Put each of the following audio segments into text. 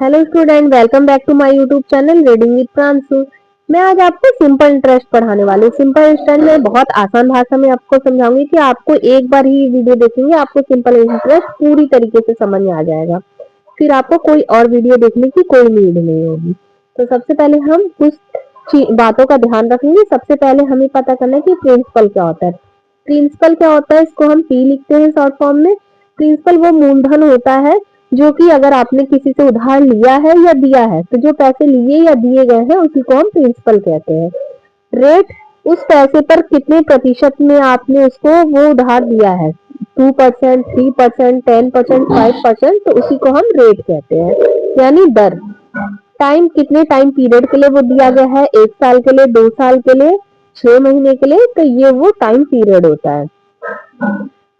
Hello student, welcome back to my YouTube channel reading with Pranshu. मैं आज आपको simple interest पढ़ाने वाली हूँ। सिंपल इंटरेस्ट में बहुत आसान भाषा में आपको समझाऊंगी कि आपको एक बार ही वीडियो देखेंगे आपको सिंपल इंटरेस्ट पूरी तरीके से समझ में आ जाएगा। फिर आपको कोई और वीडियो देखने की कोई नीड नहीं होगी। तो सबसे पहले हम कुछ बातों का ध्यान रखेंगे। सबसे पहले हमें पता करना है कि प्रिंसिपल क्या होता है। प्रिंसिपल क्या होता है, इसको हम पी लिखते हैं शॉर्ट फॉर्म में। प्रिंसिपल वो मूलधन होता है जो कि अगर आपने किसी से उधार लिया है या दिया है, तो जो पैसे लिए या दिए गए हैं उसी को हम प्रिंसिपल कहते हैं। रेट, उस पैसे पर कितने प्रतिशत में आपने उसको वो उधार दिया है, 2%, 3%, 10%, 5%, तो उसी को हम रेट कहते हैं, यानी दर। टाइम, कितने टाइम पीरियड के लिए वो दिया गया है, 1 साल के लिए, 2 साल के लिए, 6 महीने के लिए, तो ये वो टाइम पीरियड होता है।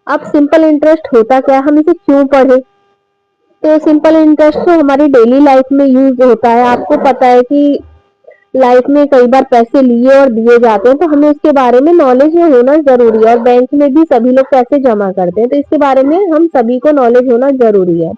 अब सिंपल इंटरेस्ट होता क्या है, हम इसे क्यों पढ़े। तो सिंपल इंटरेस्ट तो हमारी डेली लाइफ में यूज होता है। आपको पता है कि लाइफ में कई बार पैसे लिए और दिए जाते हैं, तो हमें उसके बारे में नॉलेज होना जरूरी है। और बैंक में भी सभी लोग पैसे जमा करते हैं, तो इसके बारे में हम सभी को नॉलेज होना जरूरी है,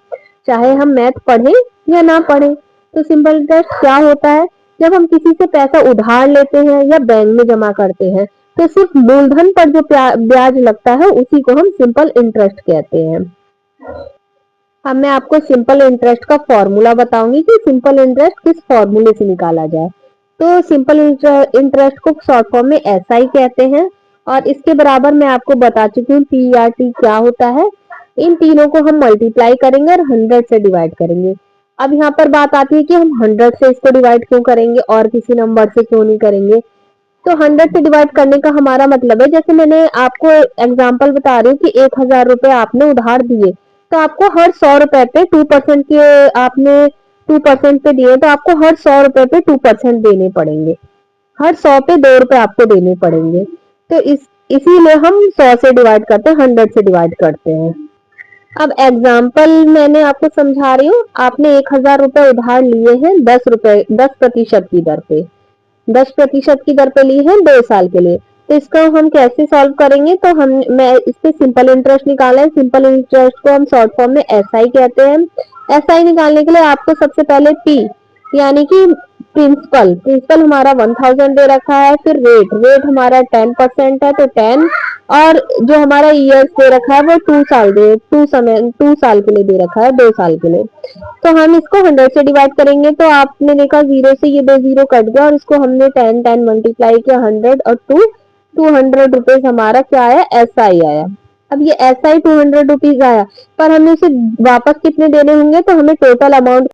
चाहे हम मैथ पढ़े या ना पढ़े। तो सिंपल इंटरेस्ट क्या होता है, जब हम किसी से पैसा उधार लेते हैं या बैंक में जमा करते हैं, तो सिर्फ मूलधन पर जो ब्याज लगता है उसी को हम सिंपल इंटरेस्ट कहते हैं। अब मैं आपको सिंपल इंटरेस्ट का फॉर्मूला बताऊंगी कि सिंपल इंटरेस्ट किस फॉर्मूले से निकाला जाए। तो सिंपल इंटरेस्ट को शॉर्ट फॉर्म में एसआई कहते हैं, और इसके बराबर मैं आपको बता चुकी हूँ पीआरटी क्या होता है। इन तीनों को हम मल्टीप्लाई करेंगे और 100 से डिवाइड करेंगे। अब यहाँ पर बात आती है कि हम 100 से इसको डिवाइड क्यों करेंगे और किसी नंबर से क्यों नहीं करेंगे। तो 100 से डिवाइड करने का हमारा मतलब है, जैसे मैंने आपको एग्जांपल बता रही हूँ कि 1000 रुपए आपने उधार दिए, तो आपको हर 100 रुपए पे 2% के आपने 2% पे दिए, तो आपको हर 100 रुपए पे 2% देने पड़ेंगे। हर 100 पे 2 रुपए आपको देने पड़ेंगे। तो इसीलिए हम 100 से डिवाइड करते हैं, 100 से डिवाइड करते हैं। अब एग्जाम्पल मैंने आपको समझा रही हूँ। आपने 1000 रुपए उधार लिए हैं 10% की दर पे, 10% की दर पे ली है 2 साल के लिए। तो इसको हम कैसे सॉल्व करेंगे, तो मैं इस पे सिंपल इंटरेस्ट निकाला है। सिंपल इंटरेस्ट को हम शॉर्ट फॉर्म में एसआई कहते हैं। एसआई निकालने के लिए आपको सबसे पहले पी यानी कि प्रिंसिपल हमारा 1000 दे रखा है। फिर रेट हमारा 10% है, तो 10। और जो हमारा ईयर्स दे रखा है वो 2 साल के लिए दे रखा है, 2 साल के लिए। तो हम इसको 100 से डिवाइड करेंगे, तो आपने देखा जीरो से ये 2 जीरो कट गया और इसको हमने 10 मल्टीप्लाई किया, 100 और 200 रुपीज हमारा क्या आया, एसआई आया। अब ये एसआई 200 रुपीज आया, पर हमें उसे वापस कितने देने होंगे, तो हमें टोटल अमाउंट